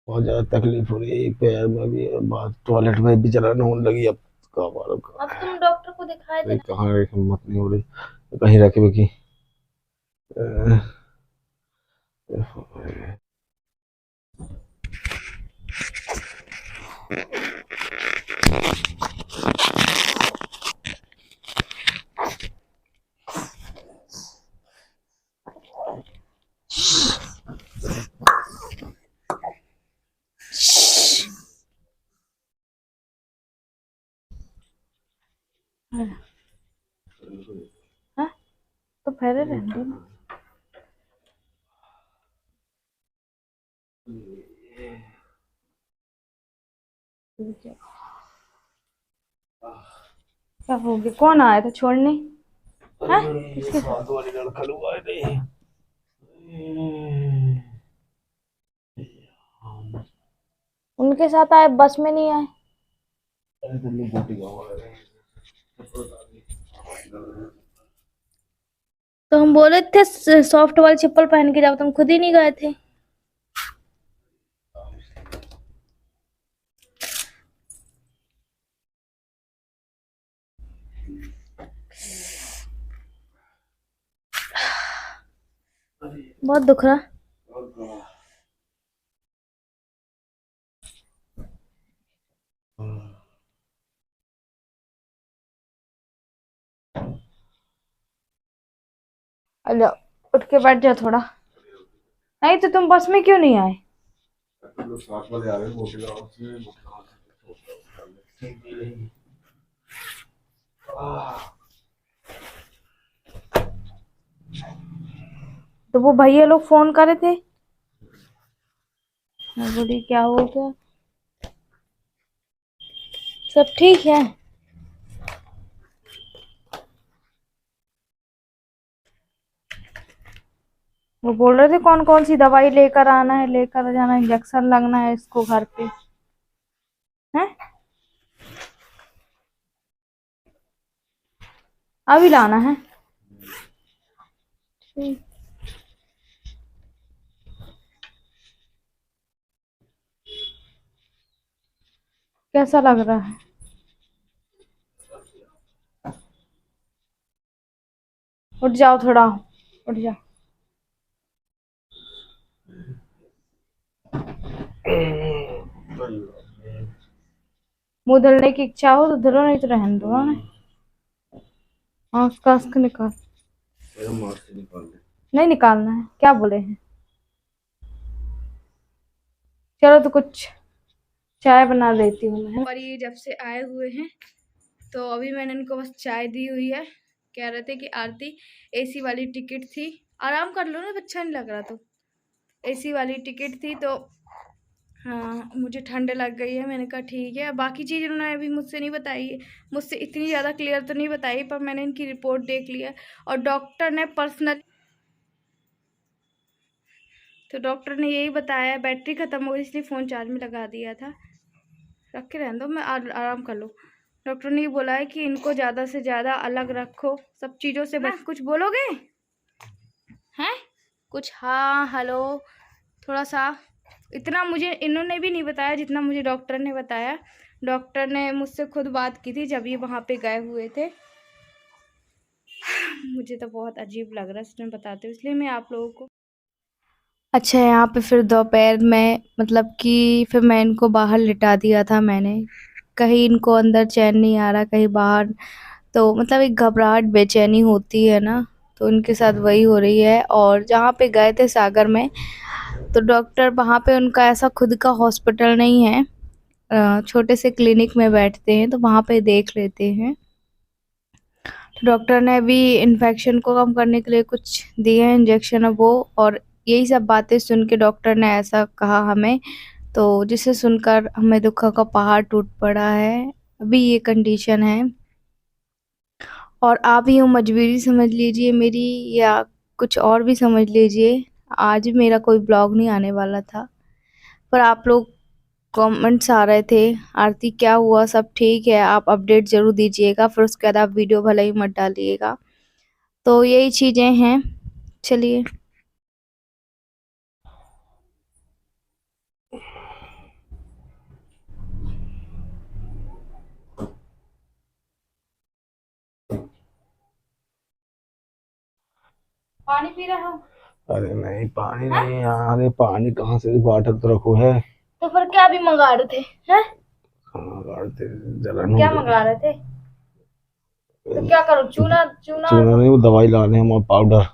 बहुत ज्यादा तकलीफ हो रही है, एक पैर में भी, बात टॉयलेट में भी जलन होने लगी अब। कहाँ मालूम अब कहाँ है। तुम डॉक्टर को दिखाए थे अरे ना? कहाँ है, हिम्मत नहीं हो रही। कहीं रखे की। हाँ, तो पहले रहने दो ना। क्या हो गया? कौन आया था छोड़ने? हाँ, किसके साथ? साथ वाली लड़का लोग आए नहीं। उनके साथ आए, बस में नहीं आए? तो हम बोले थे सॉफ्ट वाली चप्पल पहन के जाओ, तुम खुद ही नहीं गए थे। बहुत दुख रहा। अल्लाह, उठ के बैठ जाओ थोड़ा। नहीं तो तुम बस में क्यों नहीं आए? लोग साथ वाले आ रहे हैं मोटे गाँव से, तो वो भैया लोग फोन करे थे। मैं बोली क्या हो गया? सब ठीक है? वो बोल रहे थे कौन कौन सी दवाई लेकर आना है, लेकर जाना, इंजेक्शन लगना है इसको घर पे। है? अभी लाना है? ठीक। कैसा लग रहा है? उठ जाओ थोड़ा, उठ जाओ। मुंह धुलने की इच्छा हो तो धुलो, नहीं तो रहने दो। हाँ, उसका निकाल। नहीं निकालना है, क्या बोले हैं? चलो तो कुछ चाय बना देती हूँ मैं। और ये जब से आए हुए हैं तो अभी मैंने इनको बस चाय दी हुई है। कह रहे थे कि आरती, एसी वाली टिकट थी, आराम कर लो ना, अच्छा नहीं लग रहा तो। एसी वाली टिकट थी तो हाँ, मुझे ठंड लग गई है। मैंने कहा ठीक है। बाकी चीज़ उन्होंने अभी मुझसे नहीं बताई है, मुझसे इतनी ज़्यादा क्लियर तो नहीं बताई, पर मैंने इनकी रिपोर्ट देख लिया। और डॉक्टर ने पर्सनल, तो डॉक्टर ने यही बताया, बैटरी ख़त्म हो गई इसलिए फ़ोन चार्ज में लगा दिया था। रख के रहने दो, मैं आराम कर लो। डॉक्टर ने ये बोला है कि इनको ज़्यादा से ज़्यादा अलग रखो, सब चीज़ों से कुछ बोलोगे? हैं? कुछ हाँ हेलो, थोड़ा सा। इतना मुझे इन्होंने भी नहीं बताया जितना मुझे डॉक्टर ने बताया। डॉक्टर ने मुझसे खुद बात की थी जब ये वहाँ पे गए हुए थे। मुझे तो बहुत अजीब लग रहा है इसमें बताते हुए, इसलिए मैं आप लोगों को। अच्छा, यहाँ पे फिर दोपहर में मतलब कि फिर मैं इनको बाहर लिटा दिया था मैंने। कहीं इनको अंदर चैन नहीं आ रहा, कहीं बाहर। तो मतलब एक घबराहट, बेचैनी होती है ना, तो उनके साथ वही हो रही है। और जहाँ पे गए थे सागर में, तो डॉक्टर वहाँ पे, उनका ऐसा खुद का हॉस्पिटल नहीं है, छोटे से क्लिनिक में बैठते हैं, तो वहाँ पे देख लेते हैं। तो डॉक्टर ने अभी इन्फेक्शन को कम करने के लिए कुछ दिए हैं इंजेक्शन, अब वो। और यही सब बातें सुन के डॉक्टर ने ऐसा कहा हमें, तो जिसे सुनकर हमें दुख का पहाड़ टूट पड़ा है। अभी ये कंडीशन है। और आप यूँ मजबूरी समझ लीजिए मेरी, या कुछ और भी समझ लीजिए। आज मेरा कोई ब्लॉग नहीं आने वाला था, पर आप लोग कमेंट्स आ रहे थे, आरती क्या हुआ, सब ठीक है, आप अपडेट ज़रूर दीजिएगा। फिर उसके बाद आप वीडियो भले ही मत डालिएगा। तो यही चीज़ें हैं। चलिए। पानी पी रहे हो? अरे नहीं, पानी नहीं यार, अरे पानी कहाँ से, वाटर तो रखो है। तो फिर क्या भी मंगा रहे थे? हैं? हाँ गाड़ते, जलन हो क्या रही मंगा रहे थे? तो क्या करो, चूना चूना चूना नहीं, वो दवाई लाने हम, और पाउडर।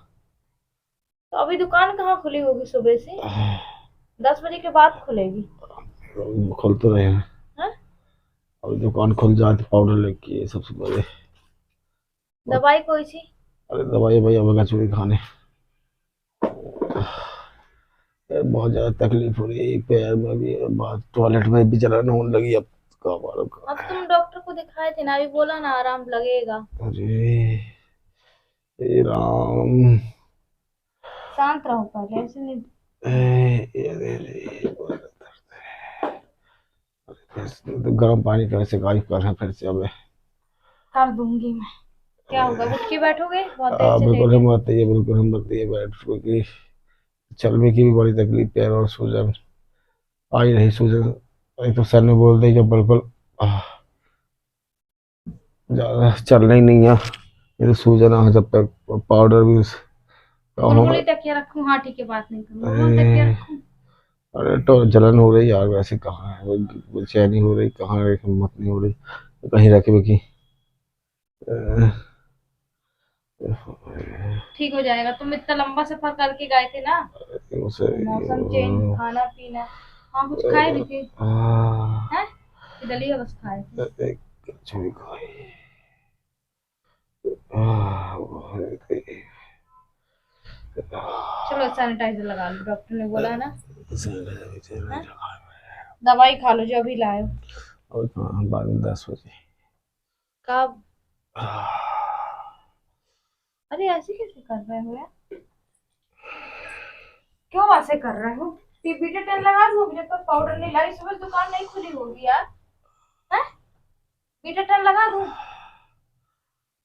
तो अभी दुकान कहाँ खुली होगी सुबह से? 10 बजे के बाद खुलेगी। खुल तो रहे हैं, हैं? अभी दुकान खुल जाती पाउडर लेके सबसे पहले। दवाई कोई सी? अरे दवाई भाई, अब चूड़ी खाने। बहुत ज्यादा तकलीफ हो रही है पैर में भी, बात टॉयलेट में भी जलन होने लगी अब। का मालूम अब कहाँ तुम डॉक्टर को दिखाए थे ना, अभी बोला ना आराम लगेगा। है। अरे हे राम। शांत रहो पहले, ऐसे नहीं। तो गर्म पानी कैसे गायब कर रहे हैं फिर से अब। कर दूंगी मैं। क्या होगा, उठ के बैठोगे? बहुत देर से बिल्कुल लेटे। हिम्मत नहीं है, बिल्कुल हिम्मत नहीं है बैठ, क्योंकि चलने की भी बड़ी तकलीफ, पैर और सूजन आ ही रही, सूजन। एक तो सर ने बोल दिया कि बिल्कुल आह, ज्यादा चलना ही नहीं है, ये तो सूजन आ जब तक पाउडर भी बुलबुली तकिया रखूं? हाँ ठीक है, बात नहीं करूँ, बुलबुल तकिया अरे रखूं? अरे तो जलन हो रही यार, वैसे कहाँ है वो चैन ही हो रही, कहाँ है, हिम्मत नहीं हो रही कहीं रखे हुए की। ठीक हो जाएगा, तुम इतना लंबा सफर करके गए थे ना। उसे मौसम चेंज, खाना पीना। हाँ, कुछ खाए भी थे? हैं? कि दलिया बस खाए थे? एक छुरी खाई। चलो सैनिटाइजर लगा लो, डॉक्टर ने बोला ना। हैं? दवाई खा लो जो अभी लाए हो। और कहाँ, बाद में 10 बजे। कब? अरे ऐसे कैसे कर रहे हो यार? क्यों ऐसे कर रहे हो? बीटा टेन लगा दो, जब तक पाउडर नहीं लाई, सुबह दुकान नहीं खुली होगी यार। हैं? बीटा टेन लगा दूं?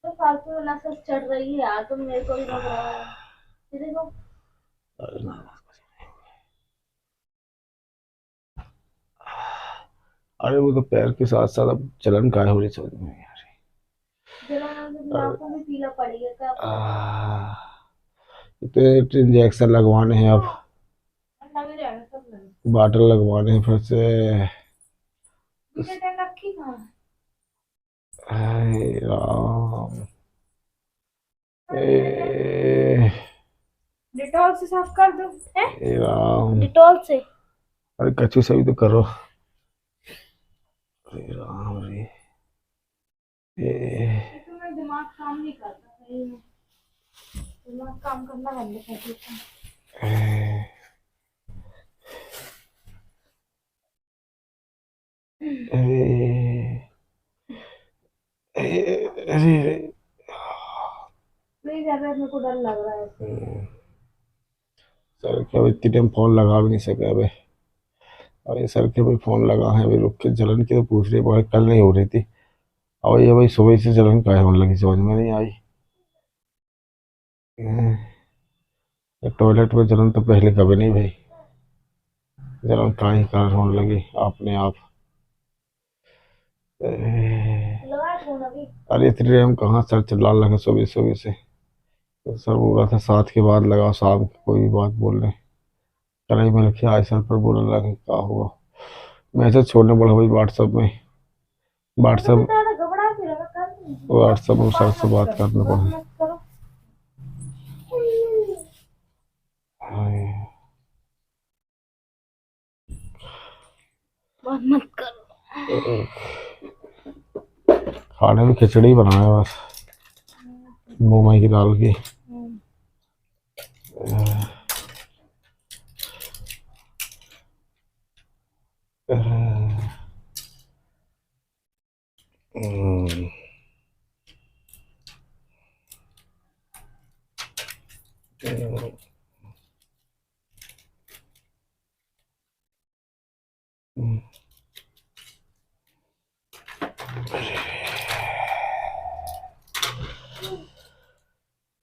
तो फालतू में नशा चढ़ रही है यार, तुम मेरे को भी लग रहा है। ये देखो। अरे वो तो पैर के साथ साथ अब जलन काय हो रही समझ में नहीं आ जलन रही। आंखों में पीला पड़ेगा क्या पता। तो इंजेक्शन लगवाने हैं अब, लग जाएगा, सब लगे। बॉटल लगवाने हैं फिर से। बीटा टेन रखी कहाँ है? हाय राम। ए, डिटॉल से साफ कर दो। हैं? हे राम। डिटॉल से। अरे कच्ची सही तो करो। हे राम रे। ए, तुम्हें दिमाग काम नहीं करता सही में। दिमाग काम करना बंद कर देता ए, ए, अरे प्लीज, अगर मेरे को डर लग रहा है ऐसे। सर के अब इतनी टाइम फोन लगा भी नहीं सके अबे। अरे सर के भाई फोन लगा है अभी, रुक के जलन की तो पूछ रही है, कल नहीं हो रही थी। अब ये भाई सुबह से जलन काहे होने लगी समझ में नहीं आई। टॉयलेट में जलन तो पहले कभी नहीं भाई, जलन काहे कारण होने लगी अपने आप। लगा फोन अभी। अरे इतनी टाइम कहाँ, सर चिल्ला लगा सुबह सुबह से। तो सर बोल रहा था 7 के बाद लगाओ, शाम को कोई भी बात बोल रहे। कल ही मैं लिखे आज सर पर बोलने लगा क्या हुआ, मैसेज छोड़ने बोला भाई व्हाट्सएप में। व्हाट्सएप घबरा के लगा कर। व्हाट्सएप में सर से बात करने पड़े। मत करो। हाय, बात मत करो। खाने में खिचड़ी बनाया बस, मूंग की दाल की।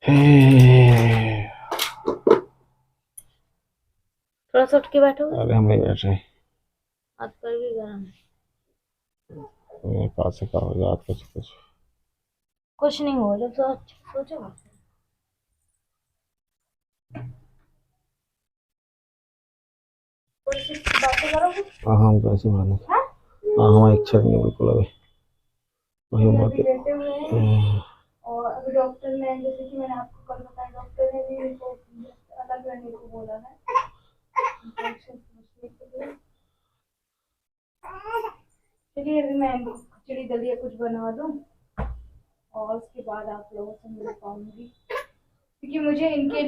हम्म, थोड़ा सा उठ के बैठो। अरे हम नहीं बैठ रहे, हाथ पर भी गर्म है। मेरे पास से कहा याद कुछ कुछ। कुछ नहीं हो, जब सोचो। बातें करोगे? हाँ हम कैसे माने। हाँ? हाँ हमारी इच्छा नहीं है बिल्कुल अभी वही अभी बातें। लेटे हुए हैं और अभी डॉक्टर ने, जैसे कि मैंने आपको कल बताया, डॉक्टर ने भी इनको अलग रहने को बोला है इन्फेक्शन से बचने के लिए। चलिए अभी मैं इनको खिचड़ी दलिया कुछ बना दूं और उसके बाद आप लोगों से मिल पाऊंगी, क्योंकि मुझे इनके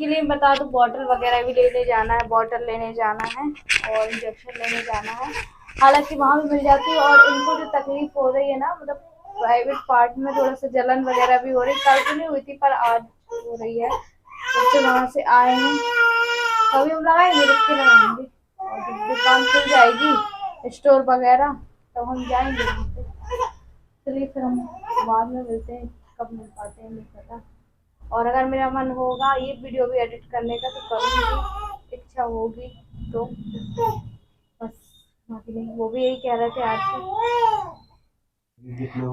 लिए बता दो, बॉटल वगैरह भी लेने जाना है, बॉटल लेने जाना है और इंजेक्शन लेने जाना है। हालांकि वहाँ भी मिल जाती है, और इनको जो तकलीफ हो रही है ना, मतलब प्राइवेट पार्ट में थोड़ा सा जलन वगैरह भी हो रही, कल तो नहीं हुई थी पर आज हो रही है। जब से वहाँ से आए हैं तभी हम लगाएंगे, रुक के लगाएंगे, और जब दुकान खुल जाएगी स्टोर वगैरह तब हम जाएंगे वहाँ पे। चलिए फिर हम बाद में मिलते हैं, कब मिल पाते हैं नहीं पता। और अगर मेरा मन होगा ये वीडियो भी एडिट करने का तो करूँगी, इच्छा होगी तो। बस बाकी नहीं, वो भी यही कह रहे थे आज से।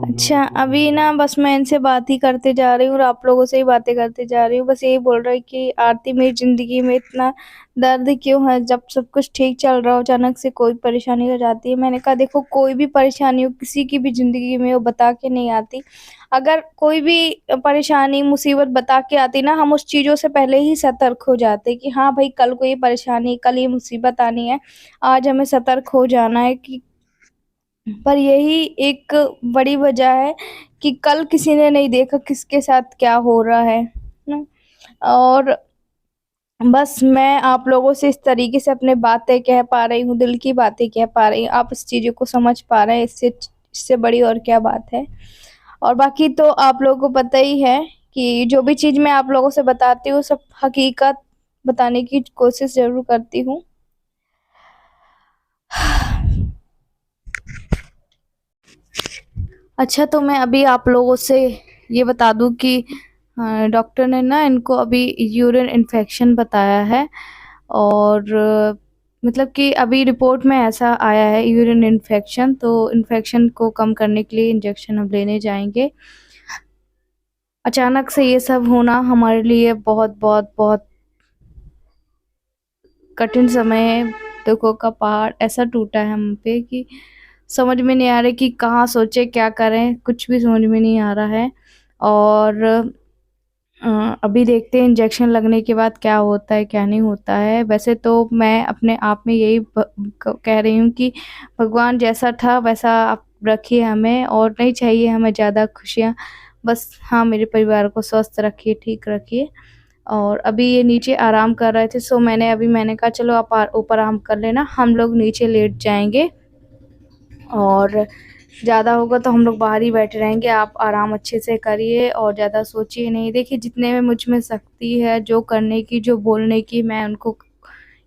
अच्छा अभी ना बस मैं इनसे बात ही करते जा रही हूँ और आप लोगों से ही बातें करते जा रही हूँ। बस यही बोल रहा है कि आरती मेरी जिंदगी में इतना दर्द क्यों है, जब सब कुछ ठीक चल रहा हो अचानक से कोई परेशानी हो जाती है। मैंने कहा देखो कोई भी परेशानी हो किसी की भी जिंदगी में वो बता के नहीं आती। अगर कोई भी परेशानी मुसीबत बता के आती ना, हम उस चीजों से पहले ही सतर्क हो जाते कि हाँ भाई कल को ये परेशानी, कल ये मुसीबत आनी है, आज हमें सतर्क हो जाना है। कि पर यही एक बड़ी वजह है कि कल किसी ने नहीं देखा किसके साथ क्या हो रहा है ना। और बस मैं आप लोगों से इस तरीके से अपने बातें कह पा रही हूँ, दिल की बातें कह पा रही हूँ, आप इस चीज़ों को समझ पा रहे हैं, इससे इससे बड़ी और क्या बात है। और बाकी तो आप लोगों को पता ही है कि जो भी चीज़ मैं आप लोगों से बताती हूँ सब हकीकत बताने की कोशिश ज़रूर करती हूँ। अच्छा तो मैं अभी आप लोगों से ये बता दूं कि डॉक्टर ने ना इनको अभी यूरिन इन्फेक्शन बताया है। और मतलब कि अभी रिपोर्ट में ऐसा आया है यूरिन इन्फेक्शन, तो इन्फेक्शन को कम करने के लिए इंजेक्शन हम लेने जाएंगे। अचानक से ये सब होना हमारे लिए बहुत बहुत बहुत कठिन समय है। दुखों का पहाड़ ऐसा टूटा है हम पे कि समझ में नहीं आ रहा कि कहाँ सोचे क्या करें, कुछ भी समझ में नहीं आ रहा है। और अभी देखते हैं इंजेक्शन लगने के बाद क्या होता है क्या नहीं होता है। वैसे तो मैं अपने आप में यही कह रही हूँ कि भगवान जैसा था वैसा आप रखिए हमें, और नहीं चाहिए हमें ज़्यादा खुशियाँ। बस हाँ मेरे परिवार को स्वस्थ रखिए, ठीक रखिए। और अभी ये नीचे आराम कर रहे थे, सो मैंने कहा चलो आप ऊपर आराम कर लेना, हम लोग नीचे लेट जाएंगे और ज़्यादा होगा तो हम लोग बाहर ही बैठे रहेंगे। आप आराम अच्छे से करिए और ज़्यादा सोचिए नहीं। देखिए जितने में मुझ में शक्ति है जो करने की, जो बोलने की, मैं उनको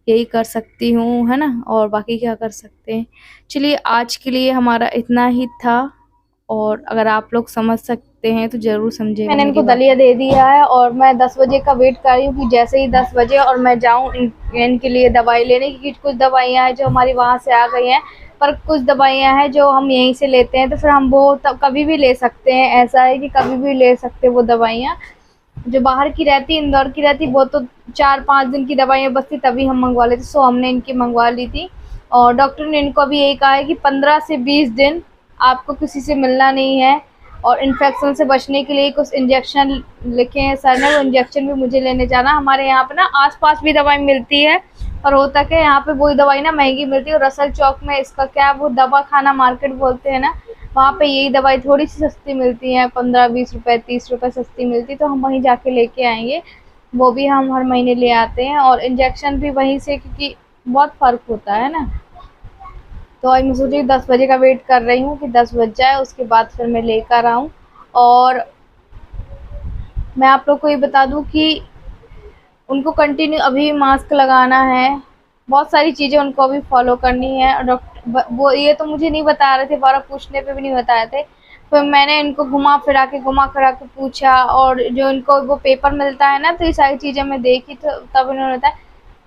यही कर सकती हूँ, है ना, और बाकी क्या कर सकते हैं। चलिए आज के लिए हमारा इतना ही था, और अगर आप लोग समझ सकते हैं तो ज़रूर समझिएगा। मैंने इनको दलिया दे दिया है और मैं 10 बजे का वेट कर रही हूँ कि जैसे ही 10 बजे और मैं जाऊँ इनके लिए दवाई लेने, क्योंकि कुछ दवाइयाँ हैं जो हमारी वहाँ से आ गई हैं, पर कुछ दवाइयाँ हैं जो हम यहीं से लेते हैं, तो फिर हम वो तब कभी भी ले सकते हैं। ऐसा है कि कभी भी ले सकते हैं वो दवाइयाँ। जो बाहर की रहती, इंदौर की रहती, वो तो 4-5 दिन की दवाइयाँ बचती तभी हम मंगवा लेते, सो हमने इनकी मंगवा ली थी। और डॉक्टर ने इनको अभी यही कहा है कि 15 से 20 दिन आपको किसी से मिलना नहीं है, और इन्फेक्शन से बचने के लिए कुछ इंजेक्शन लिखे हैं सर ने, वो इंजेक्शन भी मुझे लेने जाना। हमारे यहाँ पे ना आसपास भी दवाई मिलती है, और होता क्या यहाँ पे वही दवाई ना महंगी मिलती है, और रसल चौक में इसका क्या वो दवा खाना मार्केट बोलते हैं ना, वहाँ पे यही दवाई थोड़ी सी सस्ती मिलती है, 15-20 रुपए 30 रुपए सस्ती मिलती, तो हम वहीं जाके लेके आएंगे। वो भी हम हर महीने ले आते हैं, और इंजेक्शन भी वहीं से, क्योंकि बहुत फर्क होता है ना। तो आज मैं सोची 10 बजे का वेट कर रही हूँ कि 10 बज जाए, उसके बाद फिर मैं लेकर आऊँ। और मैं आप लोग को ये बता दूँ कि उनको कंटिन्यू अभी मास्क लगाना है, बहुत सारी चीज़ें उनको अभी फॉलो करनी है। और डॉक्टर वो ये तो मुझे नहीं बता रहे थे, बार पूछने पे भी नहीं बताए थे, फिर मैंने इनको घुमा फिरा के पूछा, और जो इनको वो पेपर मिलता है ना, तो ये सारी चीज़ें मैं देखी, तो तब इन्होंने बताया।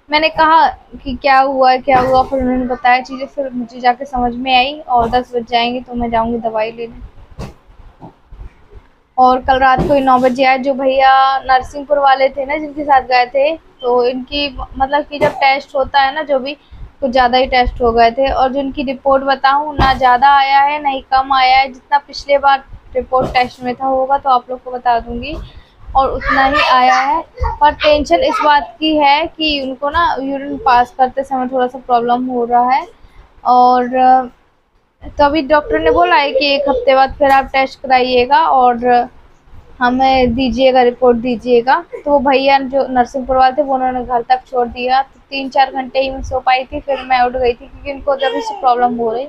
मैंने कहा कि क्या हुआ, फिर उन्होंने बताया चीज़ें, फिर मुझे जाके समझ में आई। और 10 बज जाएंगे तो मैं जाऊँगी दवाई लेने। और कल रात को 9 बजे आए। जो भैया नरसिंहपुर वाले थे ना जिनके साथ गए थे, तो इनकी मतलब कि जब टेस्ट होता है ना, जो भी कुछ ज़्यादा ही टेस्ट हो गए थे। और जो इनकी रिपोर्ट बताऊँ, ना ज़्यादा आया है ना ही कम आया है। जितना पिछले बार रिपोर्ट टेस्ट में था होगा तो आप लोग को बता दूंगी, और उतना ही आया है। पर टेंशन इस बात की है कि उनको ना यूरिन पास करते समय थोड़ा सा प्रॉब्लम हो रहा है। और तो अभी डॉक्टर ने बोला है कि 1 हफ्ते बाद फिर आप टेस्ट कराइएगा और हमें दीजिएगा, रिपोर्ट दीजिएगा। तो वो भैया जो नरसिंहपुर वाले थे वो उन्होंने घर तक छोड़ दिया। तो 3-4 घंटे ही मैं सो पाई थी, फिर मैं उठ गई थी क्योंकि उनको जब से प्रॉब्लम हो रही।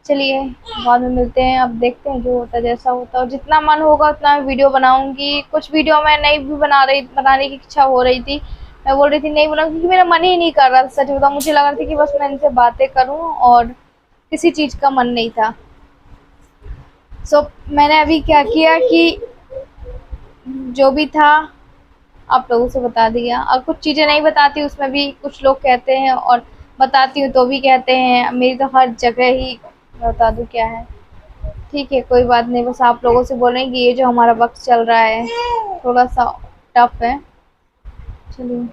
चलिए बाद में मिलते हैं, अब देखते हैं जो होता है जैसा होता है। और जितना मन होगा उतना मैं वीडियो बनाऊंगी। कुछ वीडियो मैं नहीं भी बनाने की इच्छा हो रही थी, मैं बोल रही थी नहीं बनाऊंगी क्योंकि मेरा मन ही नहीं कर रहा था। सच बताऊं, मुझे लग रहा था कि बस मैं इनसे बातें करूं और किसी चीज़ का मन नहीं था। सो मैंने अभी क्या किया कि जो भी था आप लोगों से बता दिया। और कुछ चीज़ें नहीं बताती उसमें भी कुछ लोग कहते हैं, और बताती हूँ तो भी कहते हैं। मेरी तो हर जगह ही बता दूँ क्या है। ठीक है, कोई बात नहीं, बस आप लोगों से बोलेंगे ये जो हमारा वक्त चल रहा है थोड़ा सा टफ है। चलिए।